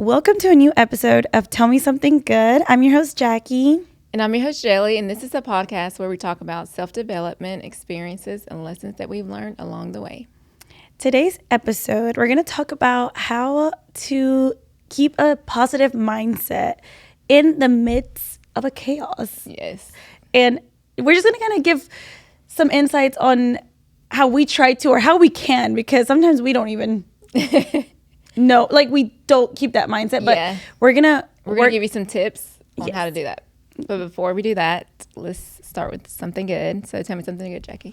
welcome to a new episode of Tell Me Something Good. I'm your host, Jackie. And I'm your host, Jelly, and this is a podcast where we talk about self-development, experiences, and lessons that we've learned along the way. Today's episode, we're going to talk about how to keep a positive mindset in the midst of a chaos. Yes. And we're just going to kind of give some insights on how we try to, or how we can, because sometimes we don't even know, like we don't keep that mindset, but we're going to give you some tips on how to do that. But before we do that, let's start with something good. So tell me something good, Jackie.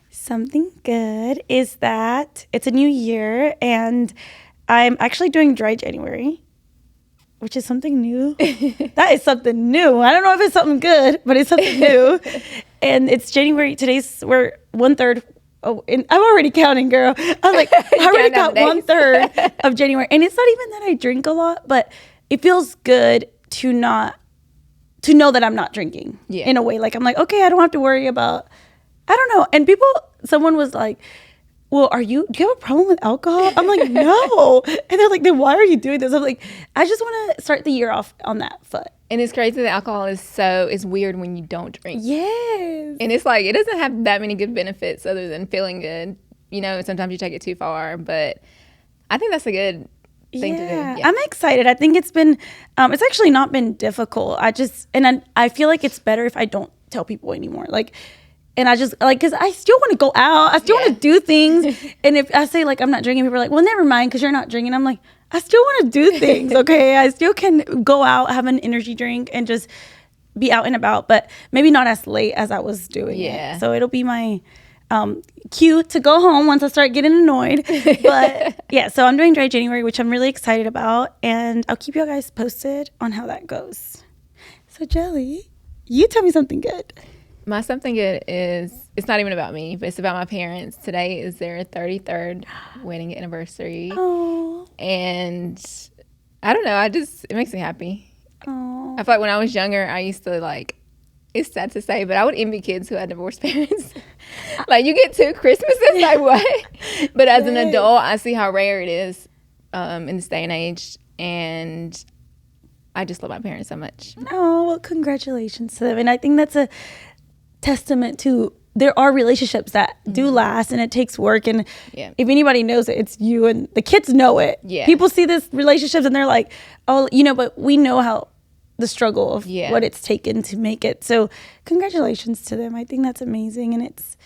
Something good is that it's a new year and I'm actually doing dry January, which is something new. That is something new. I don't know if it's something good, but it's something new. And it's January. We're 1/3. Oh, and I'm already counting, girl. I'm like, I already got 1/3 of January. And it's not even that I drink a lot, but it feels good to know that I'm not drinking in a way. Like, I'm like, okay, I don't have to worry about, I don't know. And someone was like, well, do you have a problem with alcohol? I'm like, no. And they're like, then why are you doing this? I'm like, I just want to start the year off on that foot. And it's crazy that alcohol is weird when you don't drink. Yes. And it's like, it doesn't have that many good benefits other than feeling good. You know, sometimes you take it too far, but I think that's a good thing to do. Yeah. I'm excited. I think it's actually not been difficult. I feel like it's better if I don't tell people anymore. Like, and I just like, cause I still want to go out. I still want to do things. And if I say like, I'm not drinking, people are like, well, never mind. Cause you're not drinking. I'm like, I still want to do things. Okay. I still can go out, have an energy drink and just be out and about, but maybe not as late as I was doing it. So it'll be my cue to go home once I start getting annoyed. But yeah, so I'm doing dry January, which I'm really excited about. And I'll keep you guys posted on how that goes. So Jelly, you tell me something good. My something good is, it's not even about me, but it's about my parents. Today is their 33rd wedding anniversary. Oh. And I don't know, it makes me happy. Oh. I feel like when I was younger, I used to like, it's sad to say, but I would envy kids who had divorced parents. Like, you get 2 Christmases, like what? But as an adult, I see how rare it is in this day and age. And I just love my parents so much. Oh, well, congratulations to them. And I think that's a testament to, there are relationships that do last and it takes work. And if anybody knows it, it's you, and the kids know it. Yeah. People see this relationships and they're like, oh, but we know how the struggle of what it's taken to make it. So congratulations to them. I think that's amazing. And it's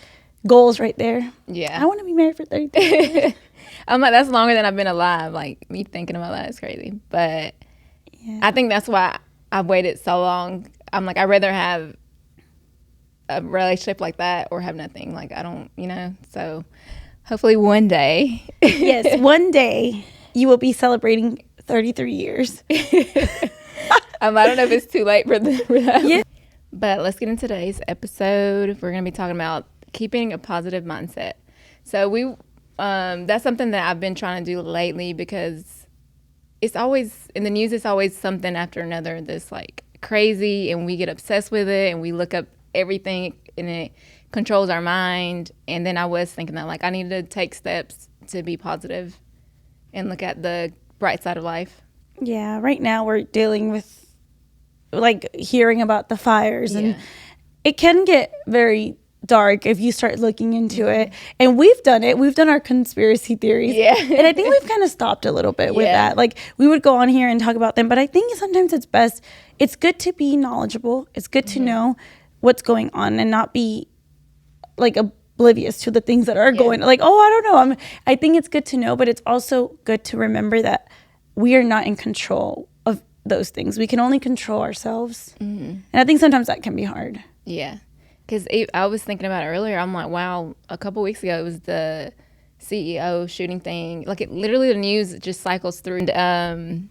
goals right there. Yeah. I want to be married for 33 I'm like, that's longer than I've been alive. Like, me thinking about that is crazy. But I think that's why I've waited so long. I'm like, I'd rather have a relationship like that or have nothing. Like, I don't, so hopefully one day. Yes, one day you will be celebrating 33 years. I don't know if it's too late for that. Yeah. But let's get into today's episode. We're going to be talking about keeping a positive mindset. So that's something that I've been trying to do lately, because it's always, in the news, it's always something after another that's like crazy, and we get obsessed with it and we look up everything and it controls our mind. And then I was thinking that like I needed to take steps to be positive and look at the bright side of life. Yeah, right now we're dealing with like hearing about the fires and it can get very dark if you start looking into it. And we've done our conspiracy theories. Yeah. And I think we've kind of stopped a little bit with that. Like, we would go on here and talk about them, but I think sometimes it's good to be knowledgeable. It's good to know what's going on and not be like oblivious to the things that are going, like, oh, I don't know. I think it's good to know, but it's also good to remember that we are not in control of those things. We can only control ourselves. And I think sometimes that can be hard. Yeah. Because I was thinking about it earlier. I'm like, wow, a couple weeks ago, it was the CEO shooting thing. Like, literally the news just cycles through. And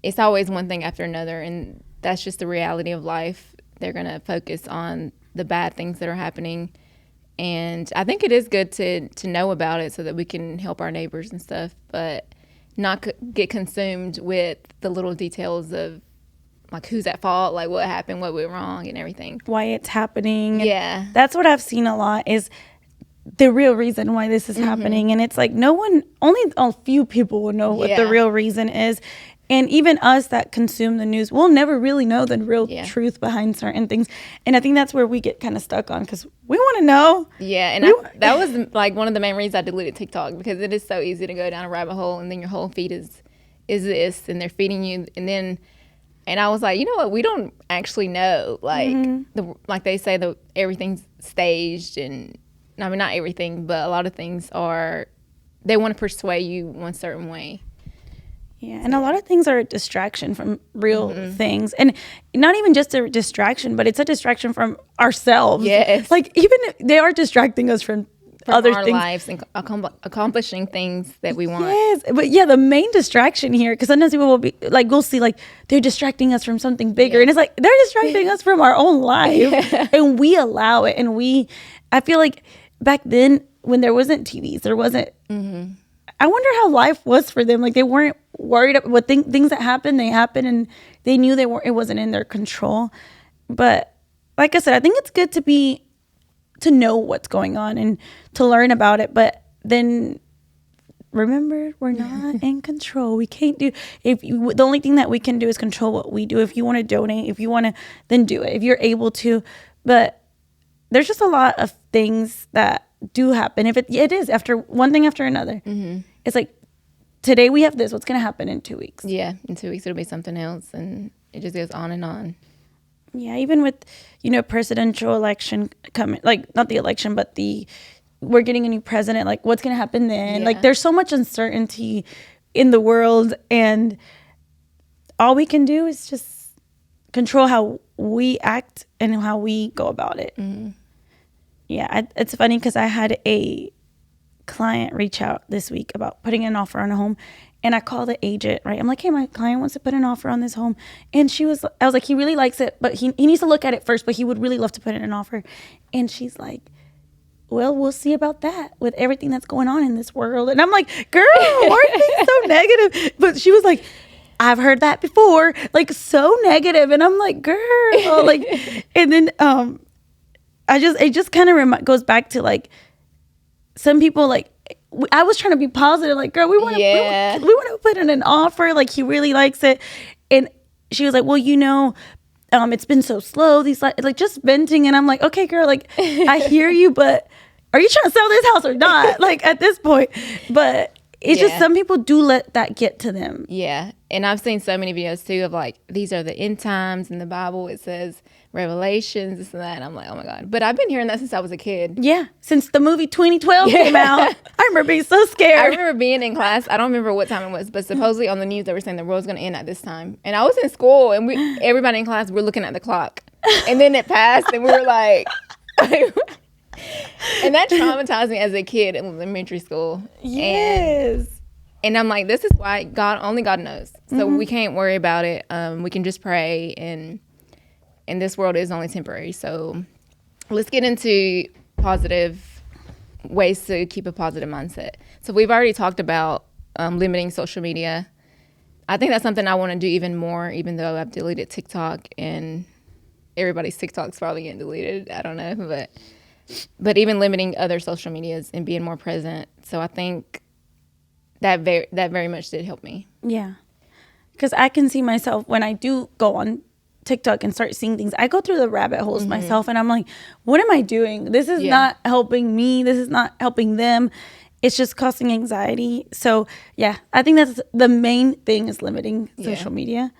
it's always one thing after another. And that's just the reality of life. They're going to focus on the bad things that are happening. And I think it is good to know about it so that we can help our neighbors and stuff, but not get consumed with the little details of like who's at fault, like what happened, what went wrong, and everything. Why it's happening. Yeah. That's what I've seen a lot is the real reason why this is happening. And it's like only a few people will know what the real reason is. And even us that consume the news, we'll never really know the real truth behind certain things. And I think that's where we get kind of stuck on, because we want to know. Yeah, and that was like one of the main reasons I deleted TikTok, because it is so easy to go down a rabbit hole, and then your whole feed is this, and they're feeding you. And I was like, you know what? We don't actually know. Like, like they say, everything's staged, and I mean, not everything, but a lot of things they want to persuade you one certain way. Yeah, and a lot of things are a distraction from real things. And not even just a distraction, but it's a distraction from ourselves. Yes. Like, even they are distracting us from other our things. Lives and accomplishing things that we want. Yes, but the main distraction here, because sometimes people will be like, we'll see like they're distracting us from something bigger. And it's like, they're distracting us from our own life. And we allow it. And I feel like back then when there wasn't TVs, there wasn't, I wonder how life was for them. Like, they weren't worried about what things that happened, they happened, and they knew it wasn't in their control. But like I said, I think it's good to know what's going on and to learn about it. But then remember, we're not in control. We can't do, the only thing that we can do is control what we do. If you want to donate, if you want to, then do it, if you're able to. But there's just a lot of things that do happen. If it is after one thing after another. It's like, today we have this, what's going to happen in 2 weeks? Yeah, in 2 weeks it'll be something else, and it just goes on and on. Yeah, even with, presidential election coming, like, not the election, but we're getting a new president, like, what's going to happen then? Like, there's so much uncertainty in the world, and all we can do is just control how we act and how we go about it. Yeah, it's funny because I had a client reach out this week about putting an offer on a home, and I called the agent, right? I'm like, hey, my client wants to put an offer on this home. And I was like, he really likes it, but he needs to look at it first, but he would really love to put in an offer. And she's like, well, we'll see about that with everything that's going on in this world. And I'm like, girl, why are you being so negative? But she was like, I've heard that before, like, so negative. And I'm like, girl, like, and then it just kind of goes back to, like, some people, like, I was trying to be positive, like, girl, we want to put in an offer, like, he really likes it. And she was like, well, it's been so slow, like, just venting. And I'm like, okay, girl, like, I hear you, but are you trying to sell this house or not? Like, at this point. But it's just, some people do let that get to them. Yeah. And I've seen so many videos too of, like, these are the end times in the Bible. It says Revelations, this and that. And I'm like, oh my God. But I've been hearing that since I was a kid. Yeah. Since the movie 2012 came out. I remember being so scared. I remember being in class. I don't remember what time it was, but supposedly on the news they were saying the world's going to end at this time. And I was in school, and everybody in class, we're looking at the clock. And then it passed, and we were like... And that traumatized me as a kid in elementary school. Yes. And I'm like, this is why only God knows. So we can't worry about it. We can just pray, and this world is only temporary. So let's get into positive ways to keep a positive mindset. So we've already talked about limiting social media. I think that's something I want to do even more, even though I've deleted TikTok, and everybody's TikTok's probably getting deleted. I don't know, but even limiting other social medias and being more present. So I think that very much did help me. Yeah. Because I can see myself when I do go on TikTok and start seeing things, I go through the rabbit holes myself, and I'm like, what am I doing? This is not helping me. This is not helping them. It's just causing anxiety. So yeah, I think that's the main thing, is limiting social media.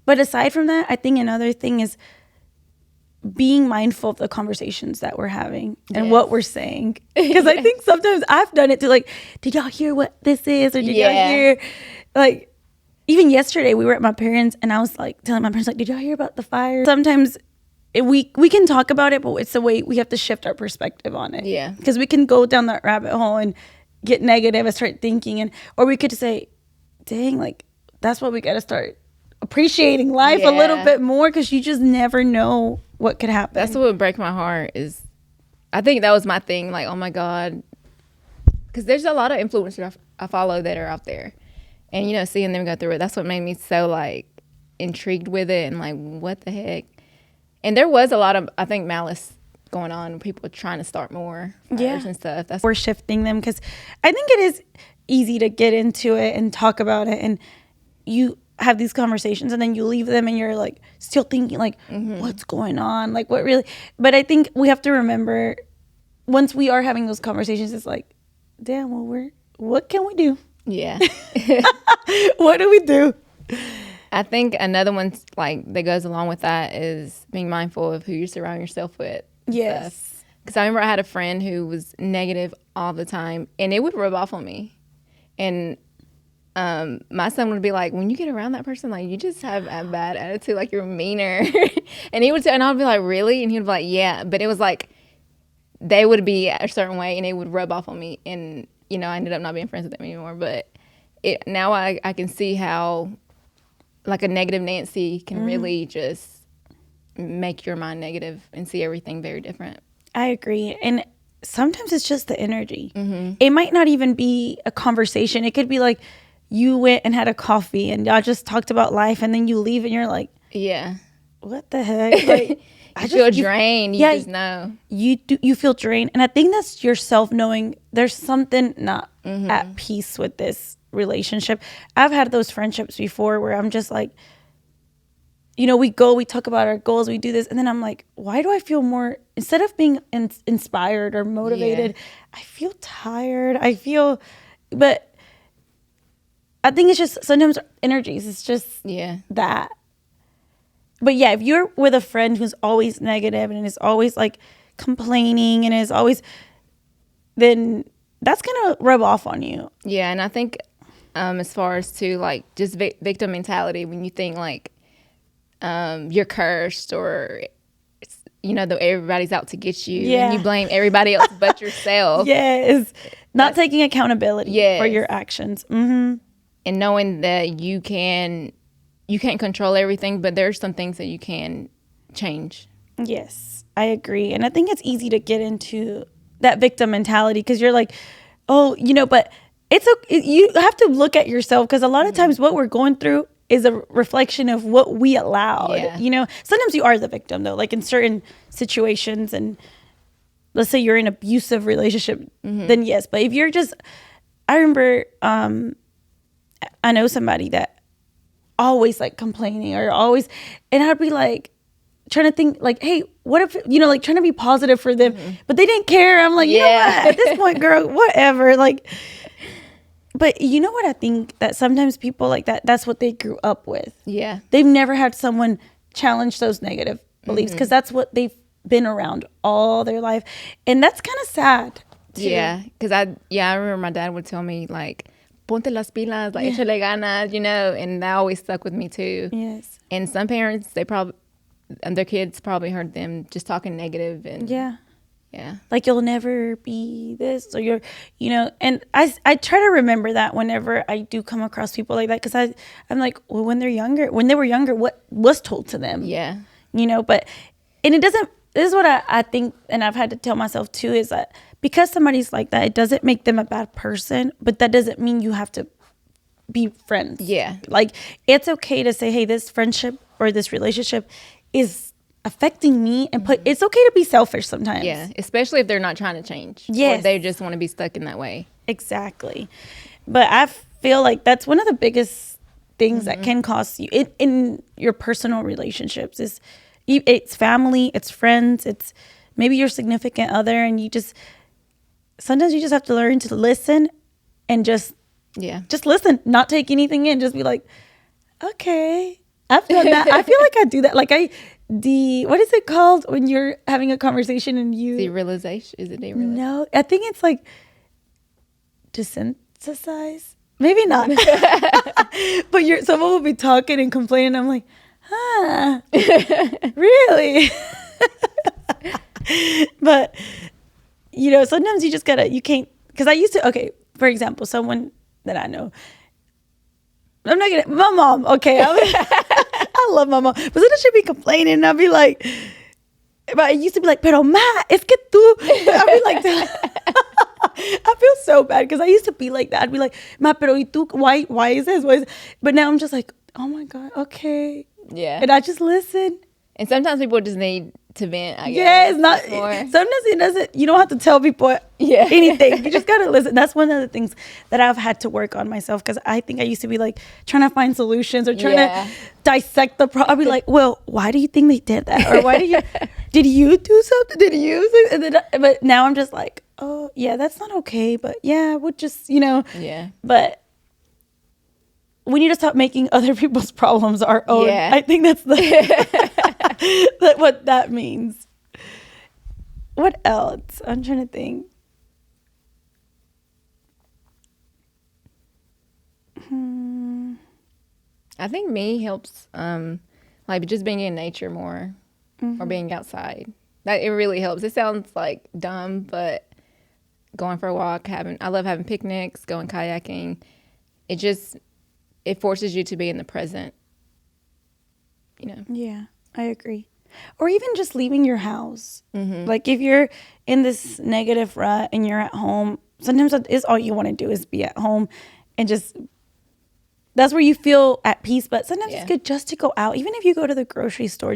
But aside from that, I think another thing is being mindful of the conversations that we're having and what we're saying. Because I think sometimes I've done it to, like, did y'all hear what this is? Or did y'all hear, like, even yesterday we were at my parents, and I was like telling my parents, like, did y'all hear about the fire? Sometimes we can talk about it, but it's the way we have to shift our perspective on it. Yeah. Because we can go down that rabbit hole and get negative and start thinking, or we could say, dang, like, that's why we got to start appreciating life a little bit more, because you just never know what could happen. That's what would break my heart. Is I think that was my thing, like, oh my God, because there's a lot of influencers I follow that are out there, and seeing them go through it, that's what made me so, like, intrigued with it, and like, what the heck. And there was a lot of, I think, malice going on. People trying to start more fires and stuff. We're shifting them because I think it is easy to get into it and talk about it, and you have these conversations and then you leave them and you're like still thinking like what's going on, like what really. But I think we have to remember once we are having those conversations, it's like, damn, well, what can we do? Yeah. What do we do? I think another one like that goes along with that is being mindful of who you surround yourself with. Yes. Because I remember I had a friend who was negative all the time, and it would rub off on me. And my son would be like, when you get around that person, like, you just have a bad attitude, like you're meaner. And he would say, and I'd be like, really? And he would be like, yeah. But it was like they would be a certain way, and it would rub off on me. And, you know, I ended up not being friends with them anymore. But now I can see how, like, a negative Nancy can really just make your mind negative and see everything very different. I agree. And sometimes it's just the energy. It might not even be a conversation. It could be like you went and had a coffee and y'all just talked about life, and then you leave and you're like, yeah, what the heck? Like, I feel drained. You just know. You feel drained. And I think that's yourself knowing there's something not at peace with this relationship. I've had those friendships before where I'm just like, you know, we talk about our goals, we do this, and then I'm like, why do I feel more, instead of being inspired or motivated, I feel tired. But I think it's just sometimes energies, it's just that. But yeah, if you're with a friend who's always negative and is always like complaining and is always, then that's going to rub off on you. Yeah, and I think as far as to like just victim mentality, when you think like you're cursed or you know everybody's out to get you and you blame everybody else but yourself. Yes, not taking accountability for your actions. And knowing that you can't control everything, but there's some things that you can change. Yes, I agree. And I think it's easy to get into that victim mentality because you're like, oh, you know, but you have to look at yourself, because a lot of times what we're going through is a reflection of what we allowed. You know, sometimes you are the victim though, like in certain situations, and let's say you're in an abusive relationship, then yes. But if you're just, I remember, I know somebody that always like complaining or always, and I'd be like trying to think like, hey, what if, you know, like trying to be positive for them, but they didn't care. I'm like, you know what, at this point, girl, whatever. Like, but you know what, I think that sometimes people like that's what they grew up with. Yeah. They've never had someone challenge those negative beliefs because that's what they've been around all their life. And that's kind of sad too. Yeah. Because I remember my dad would tell me like, ponte las pilas, like échale ganas, you know, and that always stuck with me too. Yes. And some parents, their kids probably heard them just talking negative and like you'll never be this, or you're, you know. And I try to remember that whenever I do come across people like that, because I'm like, well, when they were younger, what was told to them? Yeah, you know. But and it doesn't. This is what I think, and I've had to tell myself too, is that because somebody's like that, it doesn't make them a bad person, but that doesn't mean you have to be friends. Yeah, like it's okay to say, hey, this friendship or this relationship is affecting me, and it's okay to be selfish sometimes. Yeah, especially if they're not trying to change. Yes. Or they just want to be stuck in that way. Exactly. But I feel like that's one of the biggest things that can cost you in your personal relationships is it's family, it's friends, it's maybe your significant other, and sometimes you just have to learn to listen and just listen, not take anything in, just be like, okay. I've done that. I feel like I do that. Like what is it called when you're having a conversation and you... Derealization? Is it derealization? No, I think it's like desynthesize. Maybe not. But someone will be talking and complaining. I'm like, huh, really? But, you know, sometimes you just you can't, because I used to, okay, for example, someone that I know, my mom, okay. I love my mom. But sometimes she'd be complaining and I'd be like, but I used to be like, pero ma, es que tú. I'd be like that. I feel so bad because I used to be like that. I'd be like, ma, pero y tú, why is this? But now I'm just like, oh my God, okay. Yeah. And I just listen. And sometimes people just need to vent, I Yeah, guess. it's not. Sometimes it doesn't. You don't have to tell people anything. You just gotta listen. That's one of the things that I've had to work on myself, because I think I used to be like trying to find solutions or trying to dissect the problem. I'd be like, well, why do you think they did that? Or why did you do something? Did you? And then, but now I'm just like, oh yeah, that's not okay. But yeah, we'll just But we need to stop making other people's problems our own. Yeah. I think that's what that means. What else? I'm trying to think. I think me helps, like just being in nature more, or being outside. That it really helps. It sounds like dumb, but going for a walk, I love having picnics, going kayaking. It forces you to be in the present. Yeah, I agree. Or even just leaving your house. Like if you're in this negative rut and you're at home, sometimes that is all you want to do is be at home, and just that's where you feel at peace. But sometimes it's good just to go out. Even if you go to the grocery store,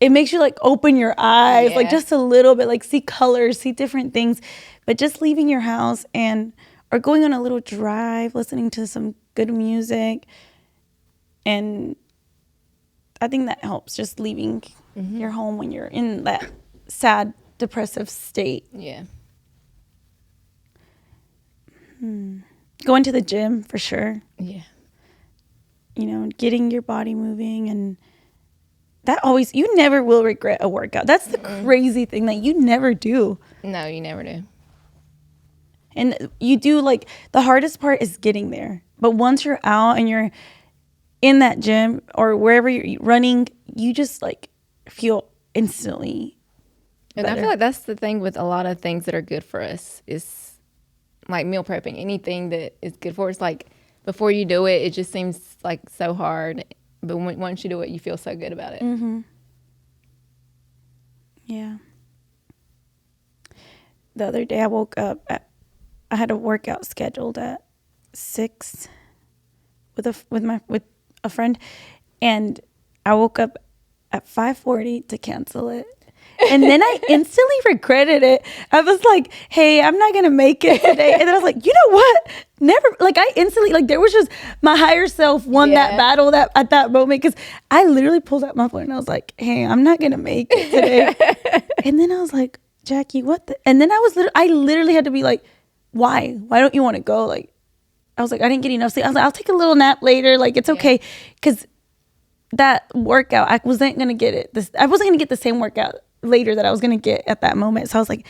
it makes you like open your eyes, like just a little bit, like see colors, see different things. But just leaving your house or going on a little drive, listening to some good music. And I think that helps, just leaving your home when you're in that sad, depressive state. Yeah. Going to the gym for sure. Yeah. Getting your body moving, and you never will regret a workout. That's the crazy thing, that you never do. No, you never do. And you do, like, the hardest part is getting there. But once you're out and you're in that gym or wherever you're running, you just like feel instantly better. And I feel like that's the thing with a lot of things that are good for us, is like meal prepping. Anything that is good for us, like before you do it, it just seems like so hard. But once you do it, you feel so good about it. Yeah. The other day I woke up I had a workout scheduled at 6 with a friend, and I woke up at 5:40 to cancel it. And then I instantly regretted it. I was like, hey, I'm not going to make it today. And then I was like, you know what? Never. Like, I instantly, like, there was just my higher self won that battle at that moment. Because I literally pulled out my phone and I was like, hey, I'm not going to make it today. And then I was like, Jackie, what the? And then I literally had to be like, why? Why don't you want to go? Like, I was like, I didn't get enough sleep. I was like, I'll take a little nap later. Like, it's okay. Because that workout, I wasn't going to get it. I wasn't going to get the same workout later that I was going to get at that moment. So I was like,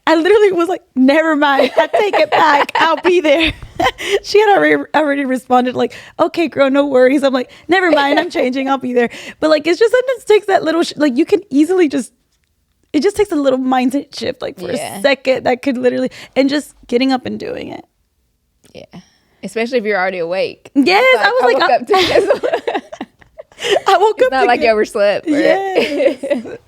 I literally was like, never mind. I take it back. I'll be there. She had already responded like, okay, girl, no worries. I'm like, never mind. I'm changing. I'll be there. But like, it's just sometimes takes that little, like you can easily it just takes a little mindset shift, like for a second that could literally, and just getting up and doing it. Yeah. Especially if you're already awake. Yes. Like, I woke up to I woke up. It's not like you overslept. Yes.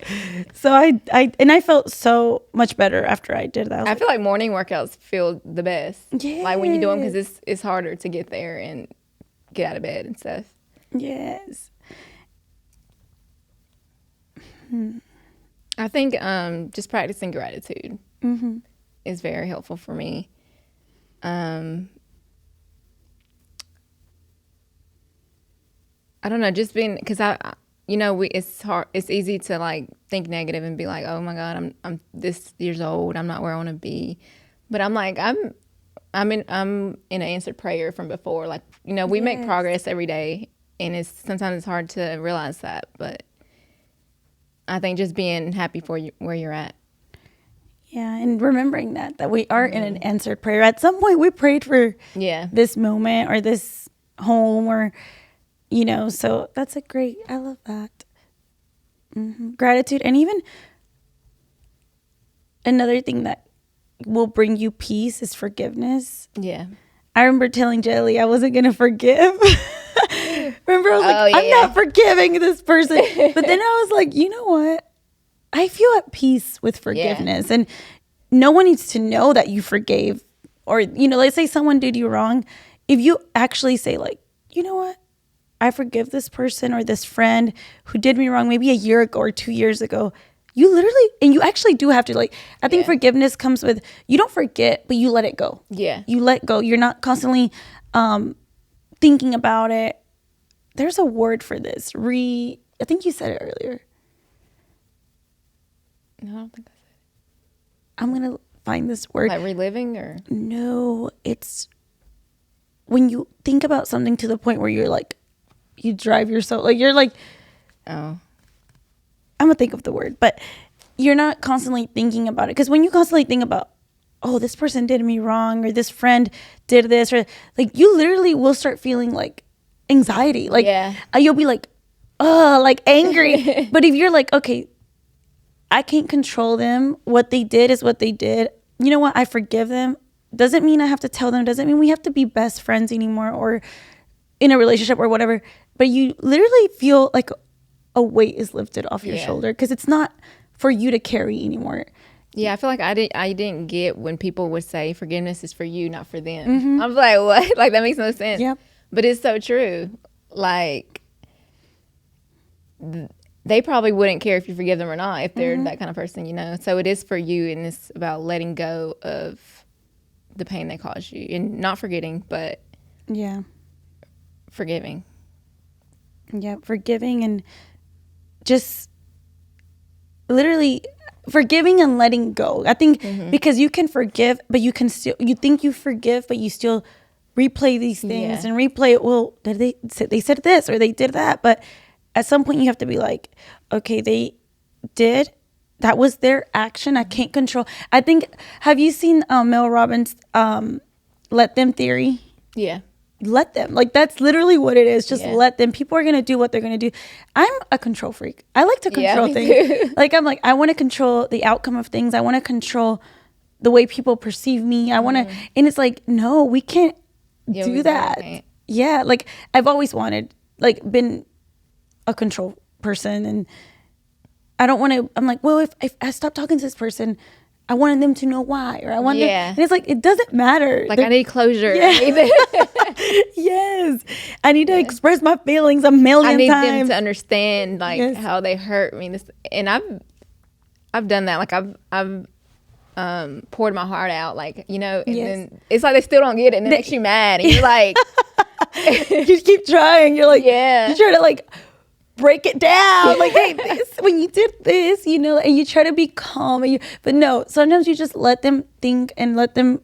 So I felt so much better after I did that. I feel like morning workouts feel the best. Yeah. Like when you do them, because it's harder to get there and get out of bed and stuff. Yes. I think just practicing gratitude is very helpful for me. I don't know, just being, because it's hard. It's easy to like think negative and be like, oh my God, I'm this years old. I'm not where I want to be. But I'm like, I'm in an answered prayer from before. Like, we make progress every day, and sometimes it's hard to realize that. But I think just being happy for you where you're at. Yeah, and remembering that we are in an answered prayer. At some point, we prayed for this moment or this home or. So that's I love that. Gratitude. And even another thing that will bring you peace is forgiveness. Yeah. I remember telling Jelly I wasn't going to forgive. Remember, I was like, I'm not forgiving this person. But then I was like, you know what? I feel at peace with forgiveness. And no one needs to know that you forgave. Or, let's say someone did you wrong. If you actually say like, you know what? I forgive this person or this friend who did me wrong maybe a year ago or 2 years ago. You literally, and you actually do have to, like, I think forgiveness comes with, you don't forget, but you let it go. Yeah. You let go. You're not constantly thinking about it. There's a word for this. I think you said it earlier. No, I don't think I said it. I'm going to find this word. Like reliving or? No, it's when you think about something to the point where you're like, you drive yourself, like you're like, oh, I'm gonna think of the word, but you're not constantly thinking about it. Because when you constantly think about, oh, this person did me wrong, or this friend did this, or like, you literally will start feeling like anxiety. Like, you'll be like, oh, like angry. But if you're like, okay, I can't control them. What they did is what they did. You know what? I forgive them. Doesn't mean I have to tell them. Doesn't mean we have to be best friends anymore or in a relationship or whatever. But you literally feel like a weight is lifted off your shoulder because it's not for you to carry anymore. Yeah, I feel like I didn't get when people would say forgiveness is for you, not for them. I was like, what? Like, that makes no sense. Yep. But it's so true. Like, they probably wouldn't care if you forgive them or not if they're that kind of person, you know. So it is for you, and it's about letting go of the pain they caused you and not forgetting, but forgiving. Yeah, forgiving and just literally forgiving and letting go. I think because you can forgive, but you can still, you think you forgive, but you still replay these things and replay it. Well, they said this or they did that, but at some point you have to be like, okay, that was their action. I can't control. I think, have you seen Mel Robbins' Let Them theory? Yeah. Let them. Like, that's literally what it is. Just let them. People are going to do what they're going to do. I'm a control freak. I like to control things. Like, I'm like, I want to control the outcome of things. I want to control the way people perceive me. I want to, and it's like, no, we can't do that. Yeah. Like, I've always wanted, like, been a control person, and I don't want to, I'm like, well, if I stop talking to this person, I wanted them to know why, or I want them, and it's like, it doesn't matter. Like, I need closure. Yes. I need to express my feelings a million times. I need them to understand, like, how they hurt me. And I've done that. Like, I've poured my heart out, like, you know, and then it's like they still don't get it, and it makes you mad, and you're like, you keep trying. You're like, you try to, like, break it down, like, hey, when you did this, you know, and you try to be calm, but no, sometimes you just let them think and let them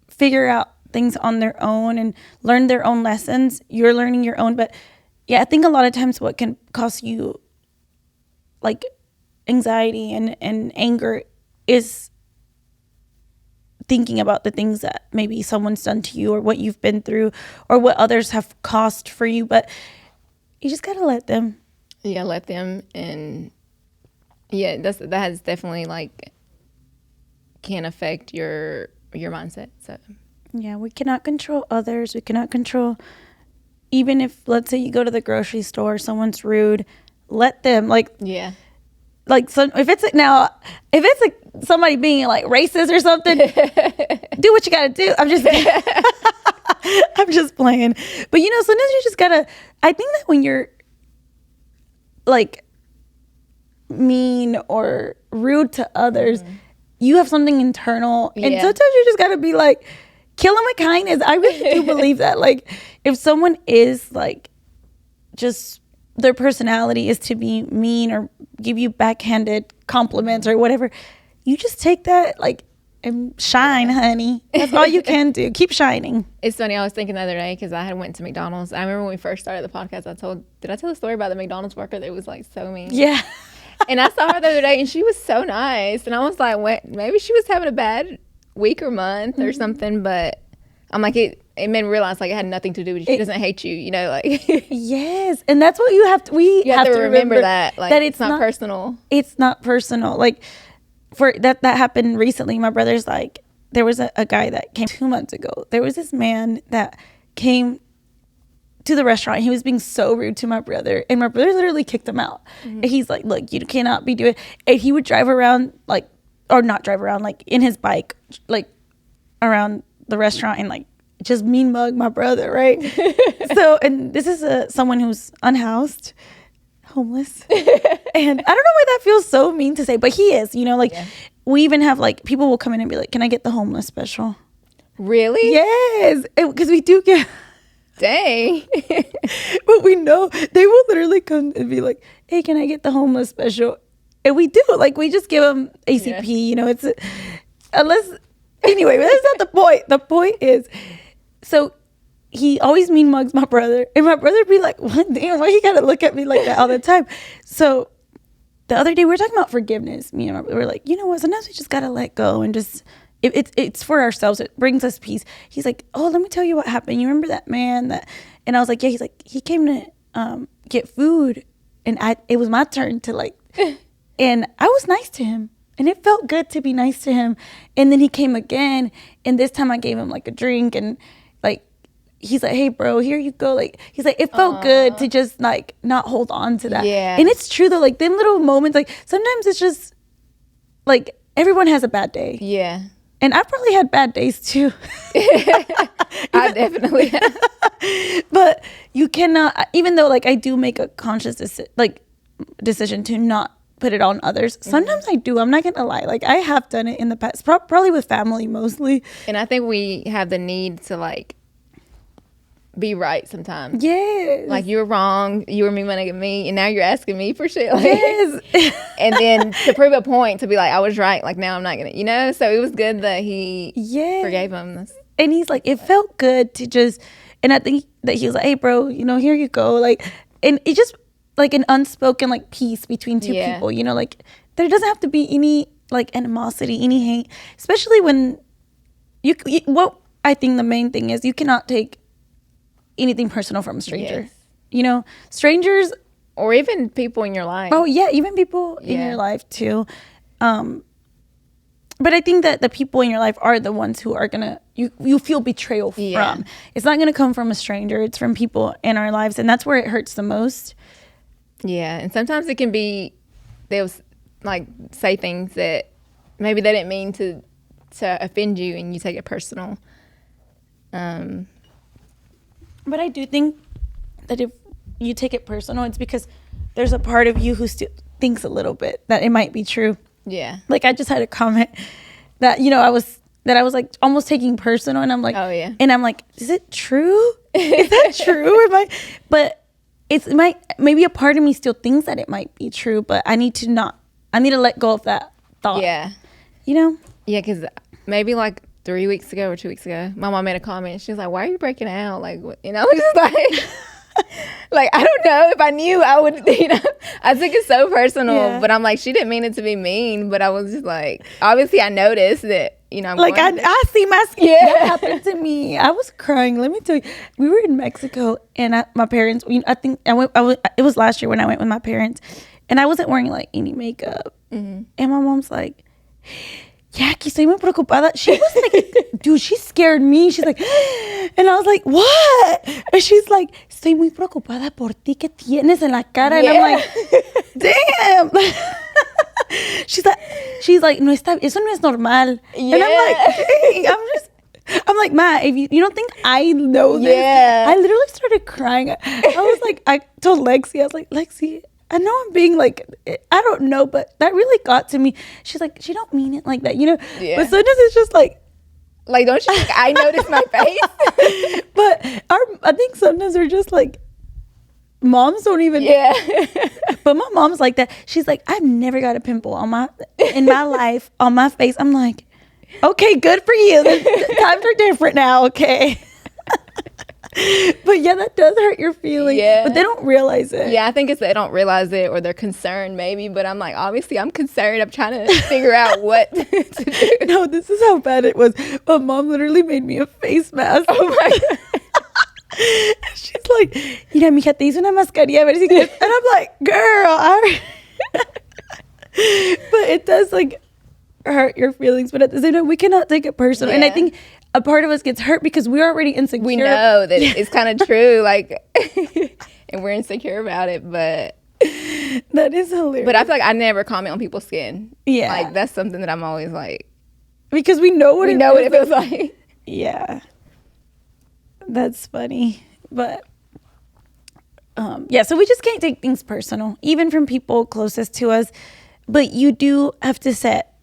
figure out things on their own and learn their own lessons. You're learning your own, but I think a lot of times what can cause you, like, anxiety and anger is thinking about the things that maybe someone's done to you or what you've been through or what others have caused for you, but you just gotta let them. Yeah, let them. And that has definitely, like, can affect your mindset. So we cannot control others. We cannot control, even if, let's say, you go to the grocery store, someone's rude, let them, like, like, so if it's like somebody being, like, racist or something, do what you gotta do. I'm just playing. But, you know, sometimes you just gotta, I think that when you're, like, mean or rude to others, you have something internal. And sometimes you just gotta be like, kill them with kindness. I really do believe that. Like, if someone is, like, just their personality is to be mean or give you backhanded compliments or whatever, you just take that, like, and shine, honey. That's all you can do. Keep shining. It's funny. I was thinking the other day because I had went to McDonald's. I remember when we first started the podcast, did I tell the story about the McDonald's worker that was, like, so mean? Yeah. And I saw her the other day, and she was so nice. And I was like, wait, maybe she was having a bad week or month or something. But I'm like, it made me realize, like, it had nothing to do with you. She doesn't hate you, you know, like. Yes. And that's what you have to, you have to remember that. Like, that it's not personal. It's not personal. Like, for that happened recently. My brother's like, there was a guy that came 2 months ago. There was this man that came to the restaurant. He was being so rude to my brother, and my brother literally kicked him out. And he's like, look, you cannot be doing, and he would drive around, like, or not drive around, like, in his bike, like, around the restaurant and, like, just mean mug my brother, right? So, and this is someone who's unhoused, homeless. And I don't know why that feels so mean to say, but he is, like we even have like people will come in and be like, can I get the homeless special? Really? Yes. Because we do get... Dang. But we know they will literally come and be like, hey, can I get the homeless special? And we do. Like, we just give them ACP, it's unless... Anyway, that's not the point. The point is, so he always mean mugs my brother. And my brother be like, what? Damn, why you got to look at me like that all the time? So the other day we were talking about forgiveness. Me and my brother were like, you know what? Sometimes we just got to let go and just... It's for ourselves. It brings us peace. He's like, oh, let me tell you what happened. You remember that man that? And I was like, yeah. He's like, he came to get food, and it was my turn to like, and I was nice to him, and it felt good to be nice to him. And then he came again, and this time I gave him like a drink, and like he's like, hey bro, here you go. Like he's like, it felt good to just like not hold on to that. Yeah. And it's true though. Like them little moments. Like sometimes it's just like everyone has a bad day. Yeah. And I probably had bad days too. I definitely have. But you cannot, even though like I do make a conscious decision to not put it on others. Sometimes I do. I'm not going to lie. Like I have done it in the past, probably with family mostly. And I think we have the need to like be right sometimes. Yes. Like you were wrong. You were mean at me, and now you're asking me for shit. Like, yes. And then to prove a point, to be like, I was right. Like now I'm not gonna, So it was good that he forgave him. This. And he's like, it felt good to just, and I think that he was like, hey bro, here you go. Like, and it just like an unspoken like peace between two people. Like there doesn't have to be any like animosity, any hate, especially when what I think the main thing is you cannot take anything personal from a stranger. Yes. Strangers or even people in your life. Oh yeah, even people in your life too. But I think that the people in your life are the ones who are gonna you feel betrayal from. It's not gonna come from a stranger. It's from people in our lives, and that's where it hurts the most. Yeah, and sometimes it can be they'll like say things that maybe they didn't mean to offend you, and you take it personal. But I do think that if you take it personal, it's because there's a part of you who still thinks a little bit that it might be true. Yeah. Like I just had a comment that, I was like almost taking personal, and I'm like, oh yeah. And I'm like, is it true? Is that true? But maybe a part of me still thinks that it might be true, but I need to let go of that thought. Yeah. Yeah, because maybe like 3 weeks ago or 2 weeks ago, my mom made a comment. She was like, why are you breaking out? Like, just like, like, I don't know. If I knew, I would, I took it so personal, but I'm like, she didn't mean it to be mean, but I was just like, obviously I noticed that, I'm like, I see my skin. Yeah. That happened to me. I was crying. Let me tell you, we were in Mexico, and my parents, I think it was last year when I went with my parents, and I wasn't wearing like any makeup. Mm-hmm. And my mom's like, Jackie, estoy muy preocupada. She was like, dude, she scared me. She's like, and I was like, what? And she's like, estoy muy preocupada por ti, que tienes en la cara. And I'm like, damn. she's like, no está, eso no es normal. Yeah. And I'm like, Ma, if you don't think I know this. Yeah. I literally started crying. I was like, I told Lexi, I was like, Lexi, I know I'm being like, I don't know, but that really got to me. She's like, she don't mean it like that, Yeah. But sometimes it's just like don't you think I notice my face? But I think sometimes we're just like, moms don't even. Yeah. But my mom's like that. She's like, I've never got a pimple in my life on my face. I'm like, okay, good for you. Times are different now, okay. But yeah, that does hurt your feelings. Yeah. But they don't realize it. Yeah, I think it's they don't realize it, or they're concerned maybe. But I'm like, obviously, I'm concerned. I'm trying to figure out what to do. No, this is how bad it was. My mom literally made me a face mask. Oh my God. She's like, mira, mija, te hice una mascarilla. A ver si quieres. And I'm like, girl. But it does like hurt your feelings. But at the same time, we cannot take it personal. Yeah. And I think a part of us gets hurt because we're already insecure. We know that it's kind of true, like, and we're insecure about it, but that is hilarious. But I feel like I never comment on people's skin. Yeah, like that's something that I'm always like, because we know what it feels like. Yeah, That's funny. But yeah, so we just can't take things personal, even from people closest to us. But you do have to set,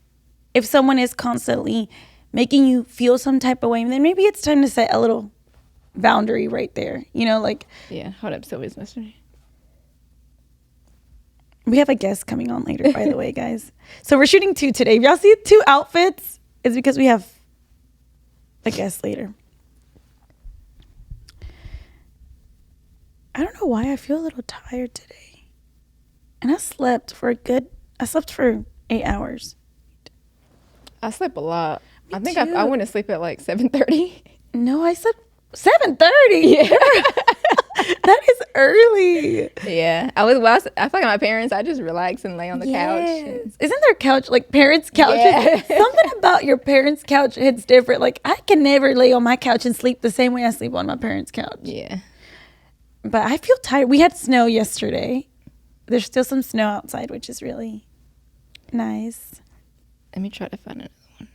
if someone is constantly making you feel some type of way, then maybe it's time to set a little boundary right there. You know, like. Yeah, hold up, Sylvia's messaging. We have a guest coming on later, by the way, guys. So we're shooting 2 today. If y'all see 2 outfits, it's because we have a guest later. I don't know why I feel a little tired today. And I slept for 8 hours. I slept a lot. Me I think too. I went to sleep at like 7:30. No, I slept 7:30. Yeah. That is early. Yeah. I feel like my parents, I just relax and lay on the couch. Isn't there couch, like parents' couches? Yeah. Something about your parents' couch hits different. Like, I can never lay on my couch and sleep the same way I sleep on my parents' couch. Yeah. But I feel tired. We had snow yesterday. There's still some snow outside, which is really nice. Let me try to find another one.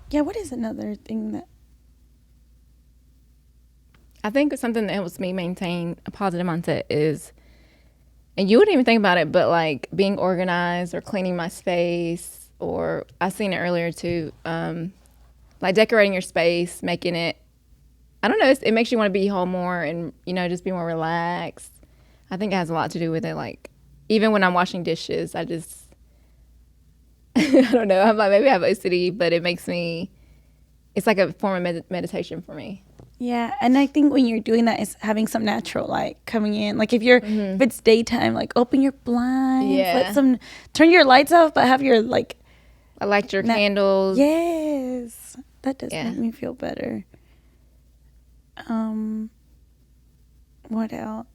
Yeah, what is another thing that... I think something that helps me maintain a positive mindset is, and you wouldn't even think about it, but like being organized or cleaning my space, or I seen it earlier too, like decorating your space, making it, I don't know, it makes you want to be home more and, you know, just be more relaxed. I think it has a lot to do with it. Like, even when I'm washing dishes, I just, I don't know, I'm like, maybe I have OCD, but it makes me, it's like a form of meditation for me. Yeah, and I think when you're doing that, it's having some natural light coming in. Like if it's daytime, like open your blinds, turn your lights off, but have your like. I liked your candles. Yes, that does make me feel better. What else?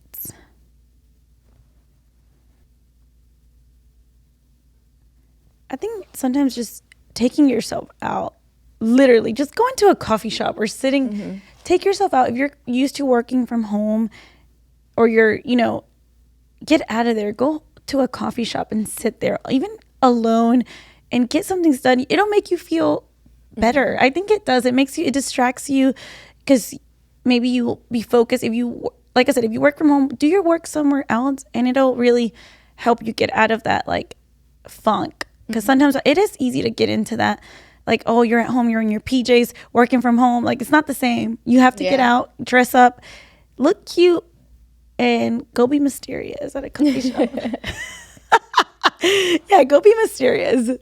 I think sometimes just taking yourself out, literally just going to a coffee shop or sitting, take yourself out. If you're used to working from home or you're, get out of there, go to a coffee shop and sit there, even alone, and get something done. It'll make you feel better. I think it does. It distracts you because maybe you'll be focused. Like I said, if you work from home, do your work somewhere else and it'll really help you get out of that like funk. Because sometimes it is easy to get into that. Like, oh, you're at home, you're in your PJs, working from home. Like, it's not the same. You have to get out, dress up, look cute, and go be mysterious at a coffee shop. Yeah, go be mysterious.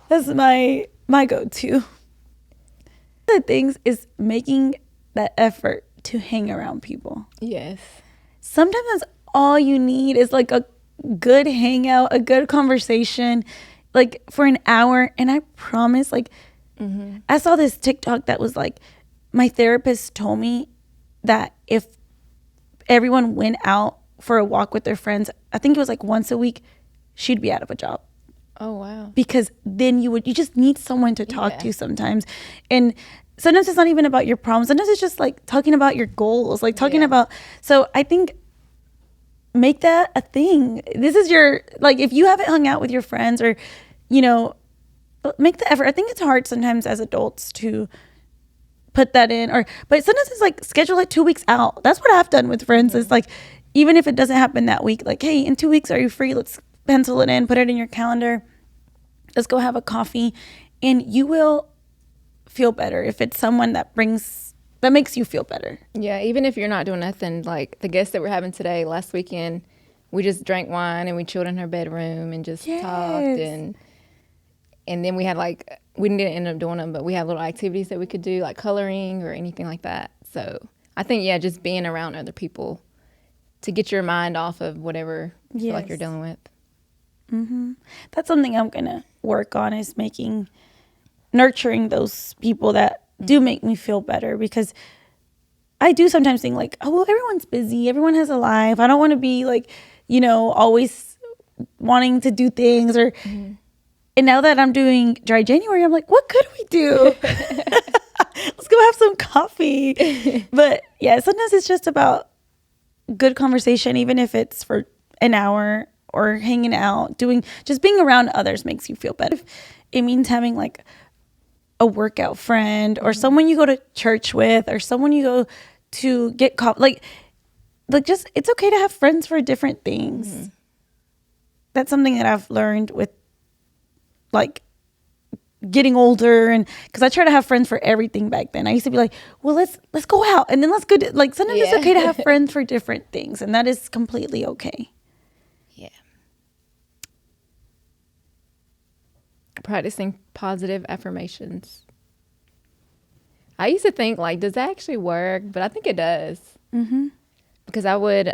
That's my go-to. The things is making that effort to hang around people. Yes. Sometimes that's all you need is like a good hangout, a good conversation, like for an hour. And I promise, like, I saw this TikTok that was like, my therapist told me that if everyone went out for a walk with their friends, I think it was like once a week, she'd be out of a job. Oh, wow. Because then you just need someone to talk to sometimes. And sometimes it's not even about your problems. Sometimes it's just like talking about your goals, like talking about, so I think make that a thing. This is your, like, if you haven't hung out with your friends or, make the effort. I think it's hard sometimes as adults to put that in, but sometimes it's like schedule it 2 weeks out. That's what I've done with friends. It's like, even if it doesn't happen that week, like, hey, in 2 weeks, are you free? Let's pencil it in, put it in your calendar. Let's go have a coffee. And you will feel better if it's someone that makes you feel better. Yeah, even if you're not doing nothing, like the guest that we're having today, last weekend, we just drank wine and we chilled in her bedroom and just talked. And then we had we didn't end up doing them, but we had little activities that we could do, like coloring or anything like that. So I think, just being around other people to get your mind off of whatever you feel like you're dealing with. That's something I'm going to work on, is nurturing those people that do make me feel better, because I do sometimes think like, oh, well, everyone's busy. Everyone has a life. I don't want to be like, always wanting to do things and now that I'm doing dry January, I'm like, what could we do? Let's go have some coffee. But yeah, sometimes it's just about good conversation, even if it's for an hour or hanging out, just being around others makes you feel better. It means having like a workout friend or someone you go to church with or someone you go to get coffee. Like just, it's okay to have friends for different things. That's something that I've learned with like getting older, and because I try to have friends for everything back then. I used to be like, well, let's go out, and then let's go to, like, sometimes it's okay to have friends for different things, and that is completely okay. Yeah. Practicing positive affirmations. I used to think, like, does that actually work? But I think it does. Because I would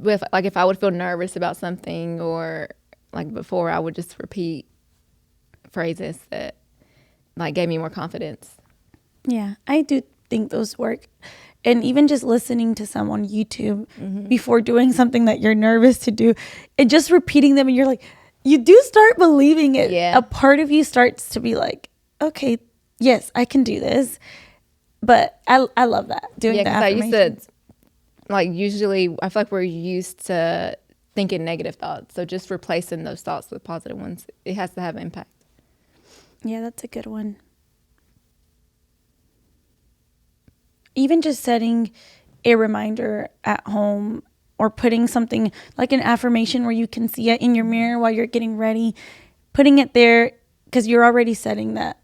if I would feel nervous about something, or like before, I would just repeat phrases that like gave me more confidence. Yeah, I do think those work. And even just listening to some on YouTube before doing something that you're nervous to do, and just repeating them, and you're like, you do start believing it. Yeah. A part of you starts to be like, okay, yes, I can do this. But I love that, doing the affirmations. I used to, like, usually I feel like we're used to thinking negative thoughts. So just replacing those thoughts with positive ones, it has to have impact. Yeah, that's a good one. Even just setting a reminder at home, or putting something like an affirmation where you can see it in your mirror while you're getting ready, putting it there, because you're already setting that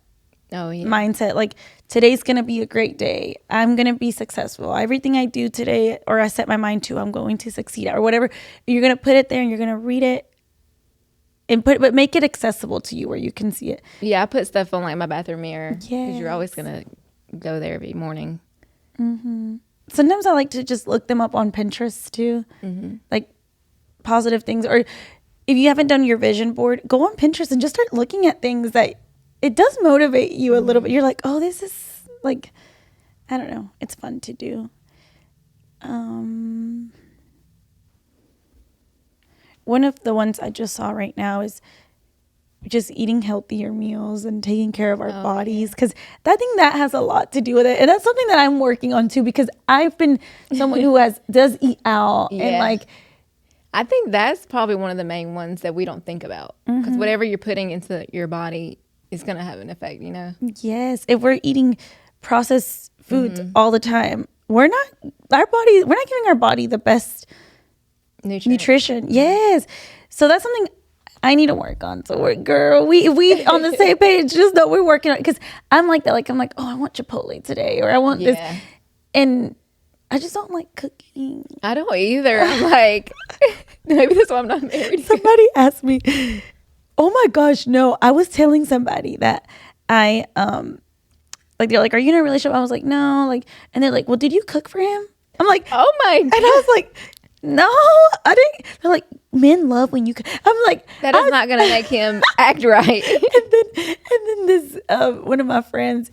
mindset. Like, today's going to be a great day. I'm going to be successful. Everything I do today, or I set my mind to, I'm going to succeed at, or whatever. You're going to put it there and you're going to read it and but make it accessible to you where you can see it. Yeah, I put stuff on like my bathroom mirror, because Yes. you're always going to go there every morning. Sometimes I like to just look them up on Pinterest too, like positive things. Or if you haven't done your vision board, go on Pinterest and just start looking at things that it does motivate you a little bit. You're like, oh, this is like, I don't know. It's fun to do. One of the ones I just saw right now is just eating healthier meals and taking care of our bodies, because I think that has a lot to do with it, and that's something that I'm working on too, because I've been someone who does eat out and like, I think that's probably one of the main ones that we don't think about, because whatever you're putting into your body is going to have an effect, you know? Yes, if we're eating processed foods all the time, we're not giving our body the best nutrition. Yes, so that's something I need to work on. So we on the same page. Just know we're working on it, because I'm like that. Like, I'm like, oh, I want Chipotle today, or I want this, and I just don't like cooking. I don't either. I'm like, maybe that's why I'm not married. Somebody asked me, oh my gosh, no. I was telling somebody that I like, they're like, are you in a relationship? I was like, no. Like, and they're like, well, did you cook for him? I'm like, oh my God. And I was like, no, I didn't. They're like, men love when you cook. I'm like, that is not gonna make him act right. and then this one of my friends,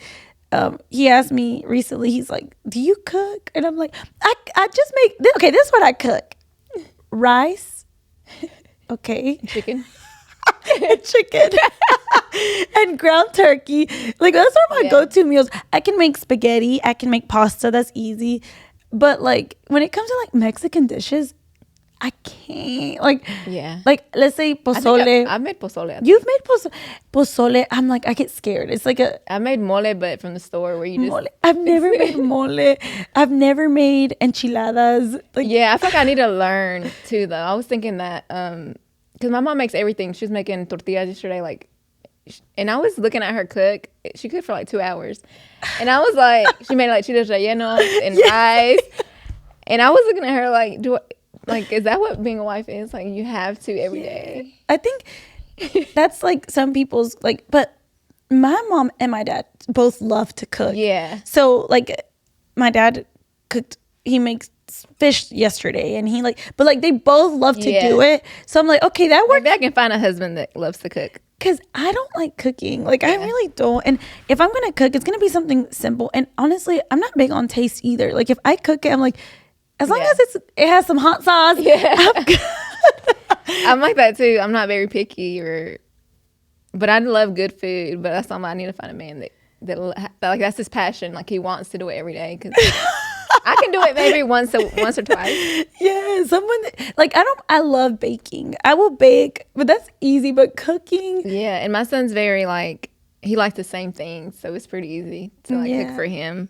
he asked me recently, he's like, do you cook? And I'm like, I just make, okay, this is what I cook: rice, okay, Chicken. and ground turkey. Like, those are my go-to meals. I can make spaghetti, I can make pasta, that's easy. But like, when it comes to like Mexican dishes, I can't. Like, like, let's say pozole. I've made pozole. You've made pozole. I'm like, I get scared. It's like I made mole, but from the store, where you just. Mole. I've never made mole. I've never made enchiladas. Like, yeah, I feel like I need to learn too, though. I was thinking that because my mom makes everything. She was making tortillas yesterday, like, and I was looking at her cook. She cooked for like 2 hours, and I was like, she made like chiles rellenos and rice, and I was looking at her like, is that what being a wife is? Like, you have to every day. I think that's like some people's, like, but my mom and my dad both love to cook. Yeah. So like, my dad cooked. He makes fish yesterday, and he like, but like, they both love to do it. So I'm like, okay, that works. Maybe I can find a husband that loves to cook. Because I don't like cooking. Like, I really don't. And if I'm going to cook, it's going to be something simple. And honestly, I'm not big on taste either. Like, if I cook it, I'm like, as long as it has some hot sauce, I'm good. I'm like that too. I'm not very picky, but I love good food. But that's something I need to find a man that like, that's his passion. Like, he wants to do it every day. Because I can do it maybe once or twice. Yeah, someone like, I love baking. I will bake, but that's easy. But cooking, yeah. And my son's very like, he likes the same things, so it's pretty easy to like cook for him.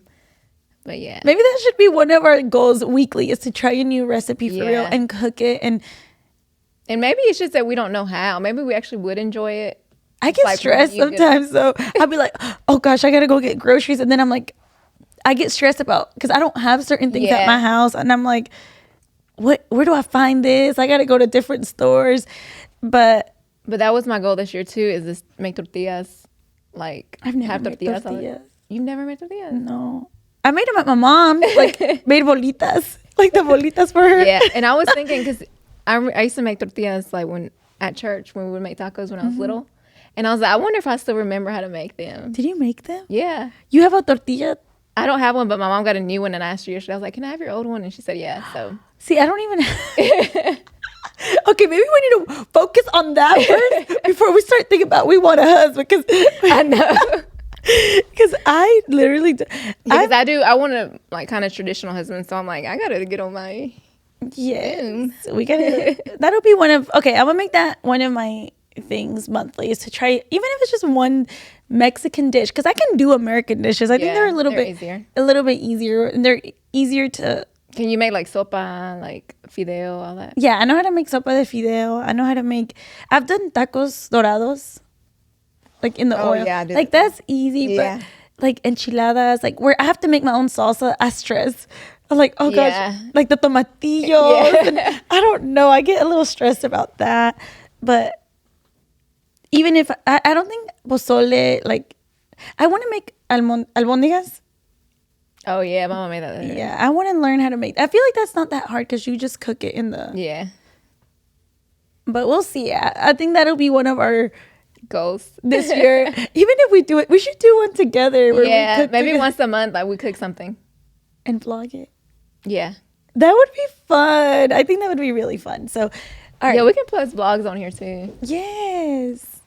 But yeah, maybe that should be one of our goals weekly, is to try a new recipe for real and cook it. And maybe it's just that we don't know how. Maybe we actually would enjoy it. I get stressed sometimes, though. I'll be like, oh gosh, I gotta go get groceries, and then I'm like, I get stressed about, because I don't have certain things at my house, and I'm like, where do I find this? I gotta go to different stores. But that was my goal this year too, is this make tortillas. Like, I've never made tortillas. You've never made tortillas? No. I made them at my mom's, like made bolitas, like the bolitas for her. Yeah, and I was thinking, because I used to make tortillas like when at church, when we would make tacos when I was little. And I was like, I wonder if I still remember how to make them. Did you make them? Yeah. You have a tortilla? I don't have one, but my mom got a new one, and I asked her yesterday. I was like, can I have your old one? And she said, yeah. So see, I don't even okay, maybe we need to focus on that first before we start thinking about we want a husband, because I know. Because I literally because I want a like kind of traditional husband, so I'm like, I gotta get on my we gotta that'll be one of, okay, I'm gonna make that one of my things monthly, is to try, even if it's just one Mexican dish, because I can do American dishes. I think they're a little bit easier, and they're easier to. Can you make like sopa, like fideo, all that? Yeah, I know how to make sopa de fideo. I know how to make, I've done tacos dorados, like in the oil. Yeah, like that's easy. But like enchiladas, like where I have to make my own salsa, I stress. I'm like, oh gosh, like the tomatillos. And I don't know, I get a little stressed about that. But even if I don't think pozole, like I want to make albondigas. Oh yeah, Mama made that. Yeah, I want to learn how to make. I feel like that's not that hard, because you just cook it in the. Yeah. But we'll see. I think that'll be one of our goals this year. Even if we do it, we should do one together. Where we cook maybe together. Once a month, like we cook something and vlog it. Yeah, that would be fun. I think that would be really fun. So, all right. Yeah, we can post vlogs on here too. Yes.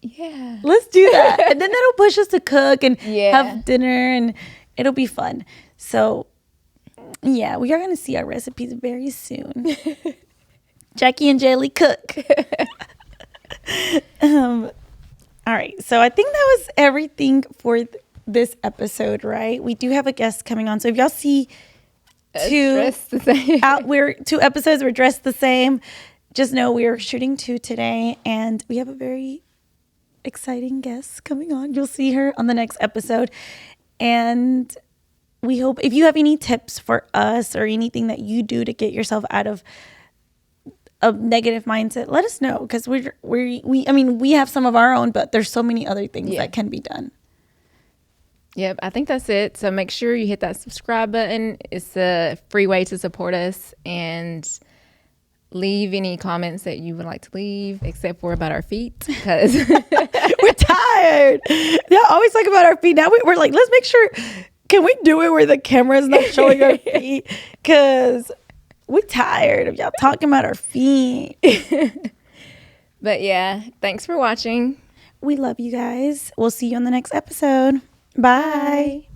Yeah. Let's do that. And then that'll push us to cook and have dinner, and it'll be fun. So, yeah, we are going to see our recipes very soon. Jackie and Jelly cook. All right. So I think that was everything for this episode, right? We do have a guest coming on. So if y'all see two episodes, we're dressed the same. Just know we're shooting 2 today, and we have a very exciting guest coming on. You'll see her on the next episode. And we hope, if you have any tips for us or anything that you do to get yourself out of a negative mindset, let us know, because we have some of our own, but there's so many other things that can be done. Yep, I think that's it. So make sure you hit that subscribe button. It's a free way to support us, and leave any comments that you would like to leave, except for about our feet, because we're tired. They always talk about our feet. Now we're like, let's make sure, can we do it where the camera is not showing our feet? Because we're tired of y'all talking about our feet. But yeah, thanks for watching. We love you guys. We'll see you on the next episode. Bye.